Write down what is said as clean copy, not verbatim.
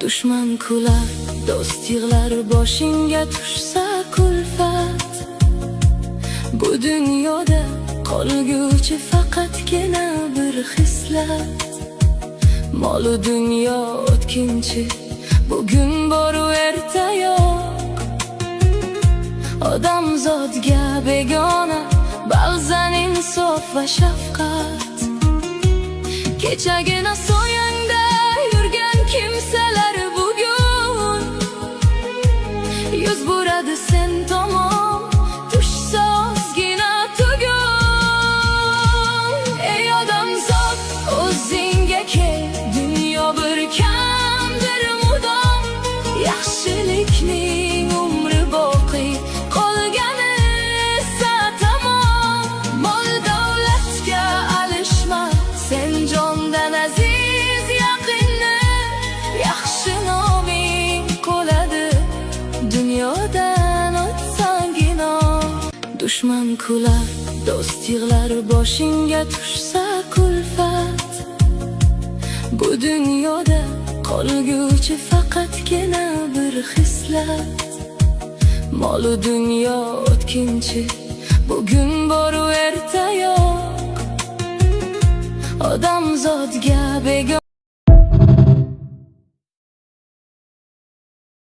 Dushman kular, do'st yig'lar, boshingga tushsa kulfat. Bu dunyoda qolguvchi faqatgina bir xislat. Molu dunyo o'tkinchi, bugun boru erta yo'q. Odamzodga begona ba'zan insof va shafqat. Kechagina soyangda yurgan kimsalar bugun yuz buradi sen tomon, tushsa ozgina tugun. Ey odamzod, o'zingga kel, dunyo bir kamdir mudom. Yaxshilikning umri boqiy, qolgani esa tamom. Mol davlatga alishma, sen jondan aziz yaqinni. Yaxshi noming qoladi, dunyodan o'tsangina. Dushman kular, do'st yig'lar, boshingga tushsa kulfat. Bu dunyoda qolguvchi faqatgina bir xislat. Molu dunyo o'tkinchi, bugun boru erta yo'q. Odamzodga begona